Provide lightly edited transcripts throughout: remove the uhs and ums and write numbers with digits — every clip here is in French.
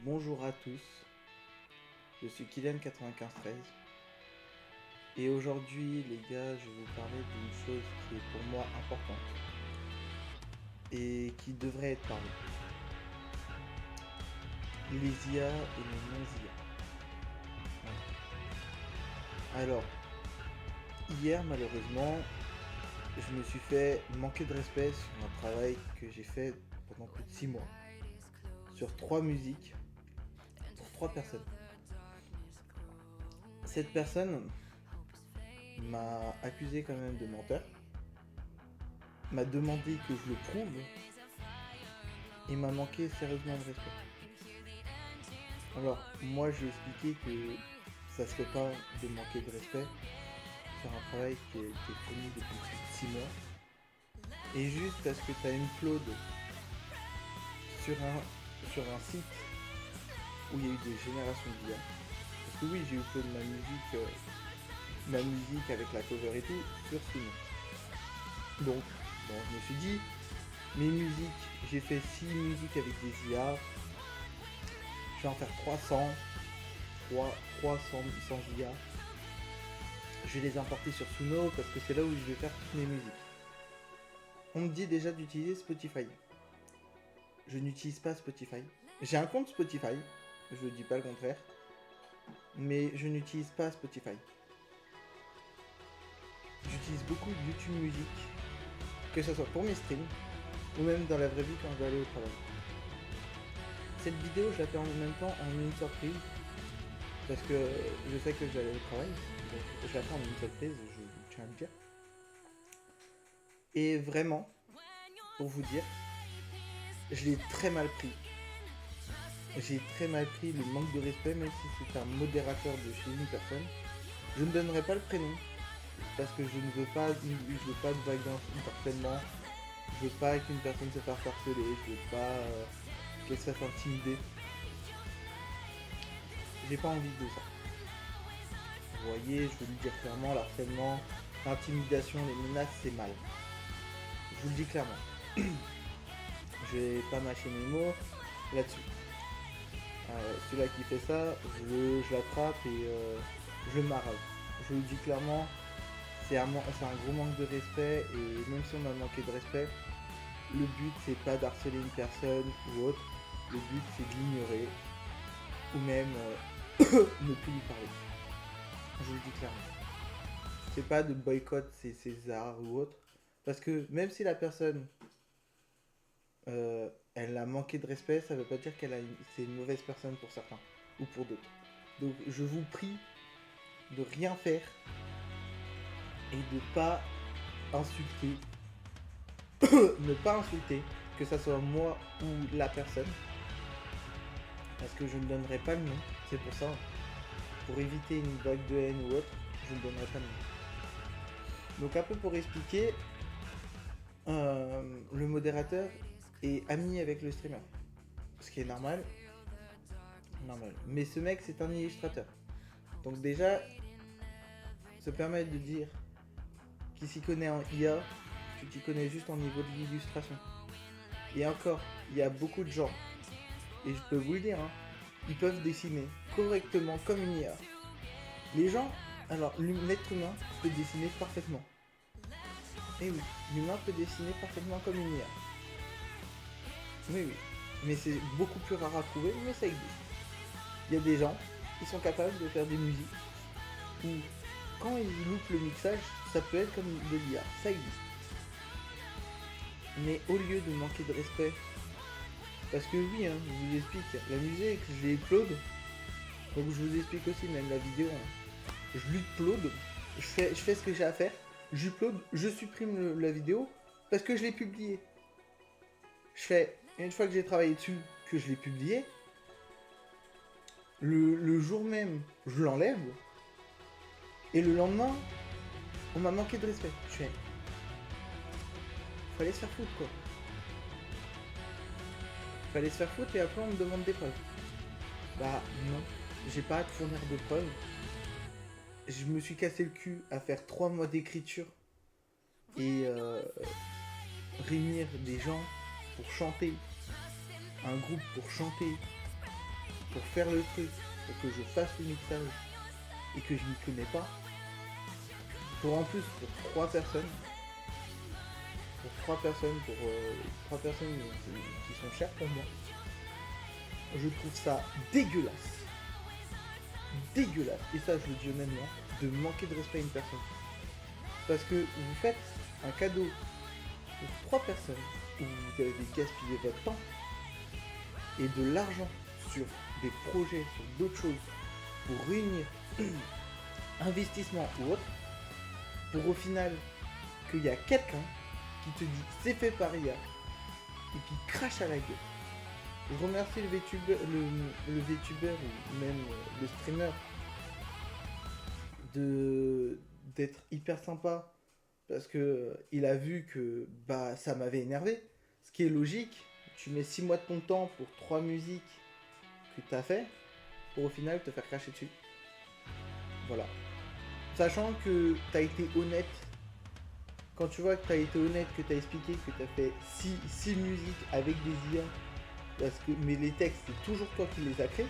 Bonjour à tous, je suis Kylian9513 et aujourd'hui les gars je vais vous parler d'une chose qui est pour moi importante et qui devrait être parlée. Les IA et les non-IA. Alors, hier malheureusement je me suis fait manquer de respect sur un travail que j'ai fait pendant plus de 6 mois sur 3 musiques pour 3 personnes. Cette personne m'a accusé quand même de menteur, m'a demandé que je le prouve et m'a manqué sérieusement de respect. Alors, moi je lui ai expliqué que ça se fait pas de manquer de respect sur un travail qui est fourni depuis plus de 6 mois. Et juste parce que tu as une upload sur un site où il y a eu des générations d'IA. Parce que oui, j'ai upload ma musique avec la cover et tout sur Suno. Donc, bon, je me suis dit, mes musiques, j'ai fait 6 musiques avec des IA. Je vais en faire 300 sans IA. Je vais les importer sur Suno parce que c'est là où je vais faire toutes mes musiques. On me dit déjà d'utiliser Spotify. Je n'utilise pas Spotify. J'ai un compte Spotify, je ne dis pas le contraire, mais je n'utilise pas Spotify. J'utilise beaucoup YouTube Music, que ce soit pour mes streams ou même dans la vraie vie quand je vais aller au travail. Cette vidéo, je la fais en même temps en une surprise parce que je sais que je vais aller au travail, donc je la fais en une surprise, je tiens à le dire. Et vraiment, pour vous dire, je l'ai très mal pris. J'ai très mal pris le manque de respect, même si c'est un modérateur de chez une personne. Je ne donnerai pas le prénom, parce que je ne veux pas de vague d'harcèlement. Je veux pas qu'une personne se fasse harceler, je veux pas qu'elle se fasse intimider. J'ai pas envie de ça. Vous voyez, je veux le dire clairement, l'harcèlement, l'intimidation, les menaces, c'est mal. Je vous le dis clairement. Je vais pas mâcher mes mots là-dessus. Celui-là qui fait ça, je l'attrape et je le marave. Je vous le dis clairement, c'est un gros manque de respect et même si on a manqué de respect, le but c'est pas d'harceler une personne ou autre, le but c'est de l'ignorer ou même ne plus lui parler. Je vous le dis clairement. C'est pas de boycott ses arts ou autre, parce que même si la personne elle a manqué de respect, ça veut pas dire c'est une mauvaise personne pour certains ou pour d'autres. Donc je vous prie de rien faire et de pas insulter, ne pas insulter, que ça soit moi ou la personne, parce que je ne donnerai pas le nom, c'est pour ça, pour éviter une vague de haine ou autre, je ne donnerai pas le nom. Donc un peu pour expliquer, le modérateur est ami avec le streamer, ce qui est normal, mais ce mec c'est un illustrateur, donc déjà, se permettre de dire qu'il s'y connaît en IA, tu t'y connais juste en niveau de l'illustration. Et encore, il y a beaucoup de gens, et je peux vous le dire, hein, ils peuvent dessiner correctement comme une IA. Les gens, alors l'être humain peut dessiner parfaitement. Et oui, l'humain peut dessiner parfaitement comme une IA. Oui, mais c'est beaucoup plus rare à trouver, mais ça existe. Il y a des gens qui sont capables de faire des musiques où, quand ils loupent le mixage, ça peut être comme de l'IA, ça existe. Mais au lieu de manquer de respect, parce que oui, hein, je vous explique, la musique, je l'upload, donc je vous explique aussi, même la vidéo, hein, je l'upload, je fais ce que j'ai à faire, j'upload, je supprime la vidéo, parce que je l'ai publiée. Je fais, une fois que j'ai travaillé dessus, que je l'ai publié, le jour même, je l'enlève, et le lendemain, on m'a manqué de respect. Je fais, fallait se faire foutre quoi. Fallait se faire foutre et après on me demande des preuves. Bah non, j'ai pas à te fournir de preuves. Je me suis cassé le cul à faire 3 mois d'écriture et réunir des gens pour chanter, un groupe pour chanter pour faire le truc, pour que je fasse le mixage et que je m'y connais pas, pour en plus pour trois personnes qui sont chères pour moi, je trouve ça dégueulasse. Dégueulasse, et ça je le dis honnêtement, de manquer de respect à une personne. Parce que vous faites un cadeau pour trois personnes où vous avez gaspillé votre temps et de l'argent sur des projets, sur d'autres choses, pour réunir investissement ou autre, pour au final qu'il y a quelqu'un qui te dit c'est fait par IA et qui crache à la gueule. Je remercie le VTuber ou même le streamer d'être hyper sympa parce que il a vu que bah ça m'avait énervé. Ce qui est logique, tu mets 6 mois de ton temps pour 3 musiques que tu as fait pour au final te faire cracher dessus. Voilà. Sachant que tu as été honnête, quand tu vois que tu as été honnête, que tu as expliqué que tu as fait 6 musiques avec des IA, mais les textes, c'est toujours toi qui les as créés.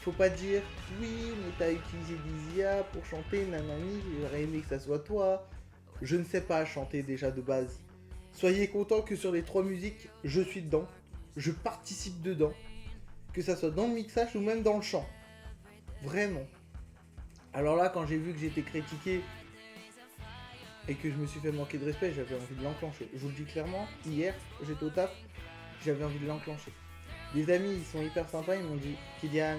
Faut pas dire oui, mais t'as utilisé des IA pour chanter, nanani, j'aurais aimé que ça soit toi. Je ne sais pas chanter déjà de base. Soyez content que sur les 3 musiques, je suis dedans, je participe dedans, que ça soit dans le mixage ou même dans le chant. Vraiment. Alors là, quand j'ai vu que j'étais critiqué et que je me suis fait manquer de respect, j'avais envie de l'enclencher. Je vous le dis clairement, hier, j'étais au taf, j'avais envie de l'enclencher. Des amis, ils sont hyper sympas, ils m'ont dit Kylian,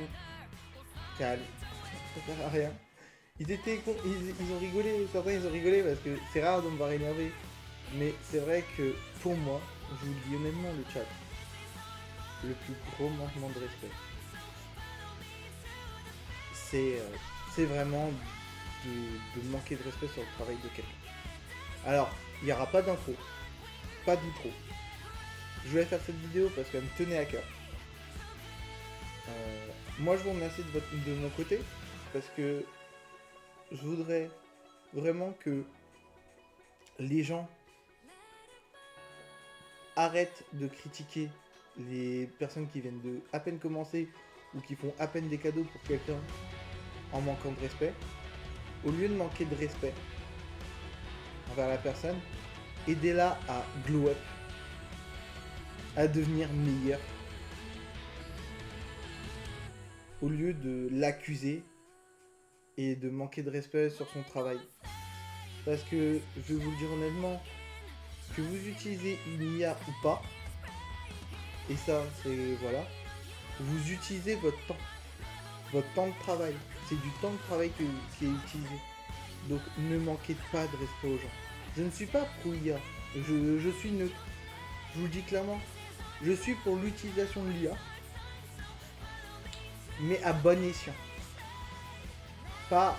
calme, ça sert à rien. Ils ont rigolé, certains ils ont rigolé parce que c'est rare de me voir énervé. Mais c'est vrai que pour moi, je vous le dis honnêtement, le chat, le plus gros manquement de respect, c'est vraiment de manquer de respect sur le travail de quelqu'un. Alors, il n'y aura pas d'intro, pas d'outro. Je voulais faire cette vidéo parce qu'elle me tenait à cœur. Moi, je vous remercie de mon côté parce que je voudrais vraiment que les gens arrêtent de critiquer les personnes qui viennent de à peine commencer ou qui font à peine des cadeaux pour quelqu'un en manquant de respect. Au lieu de manquer de respect envers la personne, aidez-la à glow up, à devenir meilleur, au lieu de l'accuser et de manquer de respect sur son travail. Parce que, je vais vous le dire honnêtement, que vous utilisez une IA ou pas, et ça, c'est voilà, vous utilisez votre temps de travail. C'est du temps de travail qui est utilisé. Donc ne manquez pas de respect aux gens. Je ne suis pas pro IA, je suis neutre. Je vous le dis clairement, je suis pour l'utilisation de l'IA, mais à bon escient. Pas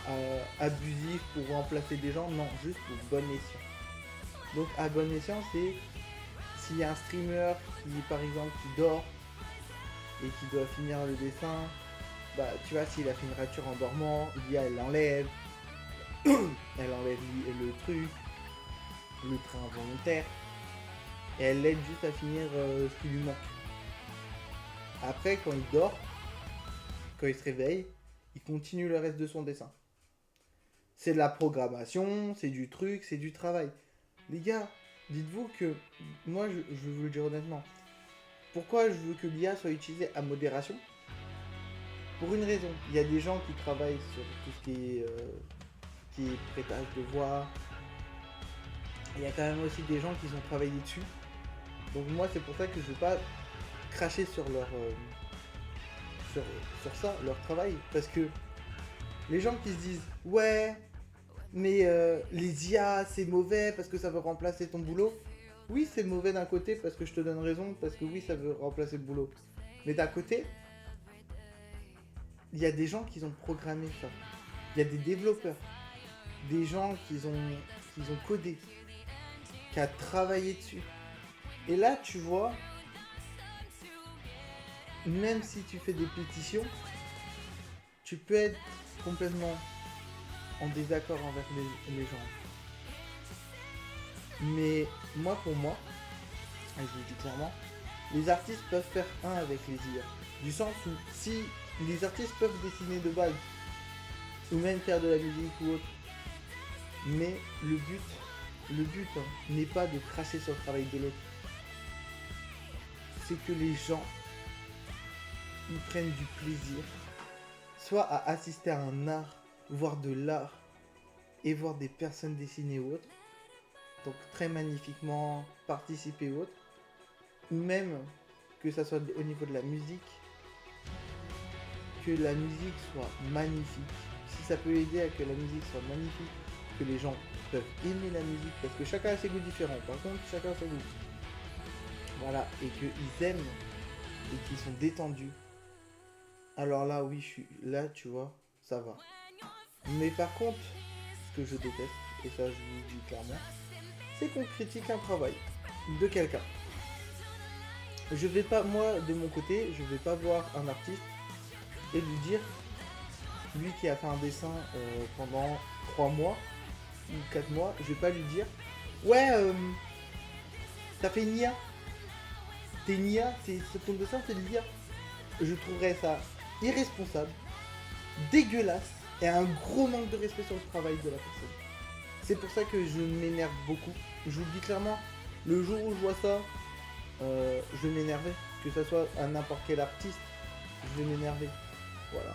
abusif pour remplacer des gens, non, juste pour bon escient. Donc à bon escient, c'est s'il y a un streamer qui, par exemple, qui dort et qui doit finir le dessin, bah tu vois, s'il a fait une rature en dormant, l'IA elle l'enlève, elle enlève le truc, le trait involontaire, et elle l'aide juste à finir ce qui lui manque. Après, quand il dort, quand il se réveille, il continue le reste de son dessin. C'est de la programmation, c'est du truc, c'est du travail. Les gars, dites-vous que, moi je vais vous le dire honnêtement, pourquoi je veux que l'IA soit utilisée à modération? Pour une raison, il y a des gens qui travaillent sur tout ce qui est prêtage de voix. Il y a quand même aussi des gens qui ont travaillé dessus. Donc moi c'est pour ça que je ne veux pas cracher sur leur sur ça, leur travail. Parce que les gens qui se disent ouais mais les IA c'est mauvais parce que ça veut remplacer ton boulot. Oui c'est mauvais d'un côté parce que je te donne raison, parce que oui ça veut remplacer le boulot. Mais d'un côté, il y a des gens qui ont programmé ça. Il y a des développeurs, des gens qui ont codé, qui a travaillé dessus. Et là tu vois, même si tu fais des pétitions, tu peux être complètement en désaccord envers les gens. Mais moi pour moi, et je vous le dis clairement, les artistes peuvent faire un avec les IA. Du sens où si les artistes peuvent dessiner de base, ou même faire de la musique ou autre, mais le but hein, n'est pas de cracher sur le travail de l'autre. C'est que les gens ils prennent du plaisir, soit à assister à un art, voir de l'art, et voir des personnes dessiner ou autre, donc très magnifiquement participer ou autre, ou même que ça soit au niveau de la musique, que la musique soit magnifique. Si ça peut aider à que la musique soit magnifique, que les gens peuvent aimer la musique, parce que chacun a ses goûts différents, par contre chacun a ses goûts. Voilà, et qu'ils aiment et qu'ils sont détendus. Alors là, oui, je suis là, tu vois, ça va. Mais par contre, ce que je déteste, et ça je vous le dis clairement, c'est qu'on critique un travail de quelqu'un. Je vais pas, moi, de mon côté, je vais pas voir un artiste et lui dire, lui qui a fait un dessin pendant 3 mois ou 4 mois, je vais pas lui dire, ouais, t'as fait une IA, t'es une IA, ton dessin c'est de l'IA. Je trouverais ça irresponsable, dégueulasse et un gros manque de respect sur le travail de la personne. C'est pour ça que je m'énerve beaucoup. Je vous le dis clairement, le jour où je vois ça, je vais m'énerver. Que ça soit à n'importe quel artiste, je vais m'énerver. Voilà.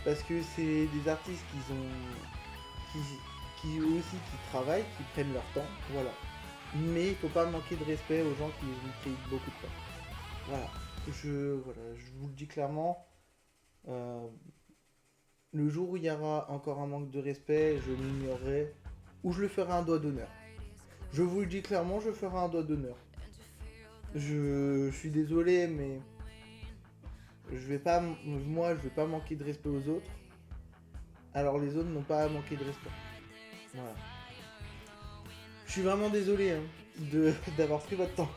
Parce que c'est des artistes qui aussi qui travaillent, qui prennent leur temps. Voilà. Mais il faut pas manquer de respect aux gens qui prennent beaucoup de temps. Voilà. Je vous le dis clairement. Le jour où il y aura encore un manque de respect, je l'ignorerai ou je le ferai un doigt d'honneur. Je vous le dis clairement, je ferai un doigt d'honneur. Je suis désolé, mais je vais pas manquer de respect aux autres. Alors les autres n'ont pas à manquer de respect. Voilà. Je suis vraiment désolé hein, d'avoir pris votre temps.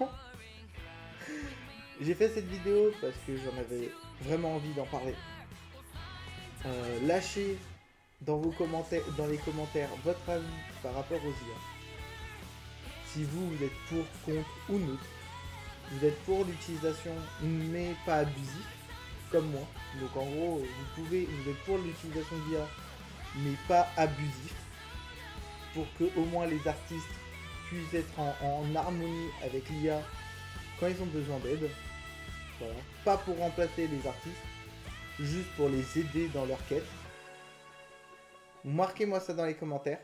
J'ai fait cette vidéo parce que j'en avais vraiment envie d'en parler. Lâchez dans les commentaires votre avis par rapport aux IA. Si vous êtes pour, contre ou neutre. Vous êtes pour l'utilisation mais pas abusif, comme moi. Donc en gros, vous êtes pour l'utilisation d'IA mais pas abusif, pour que au moins les artistes puissent être en harmonie avec l'IA quand ils ont besoin d'aide. Voilà. Pas pour remplacer les artistes, juste pour les aider dans leur quête. Marquez-moi ça dans les commentaires.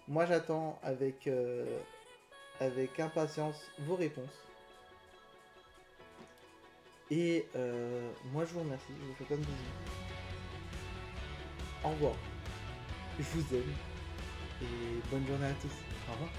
Moi j'attends avec impatience vos réponses. Et moi je vous remercie, je vous fais plein de bisous. Au revoir. Je vous aime. Et bonne journée à tous. Au revoir.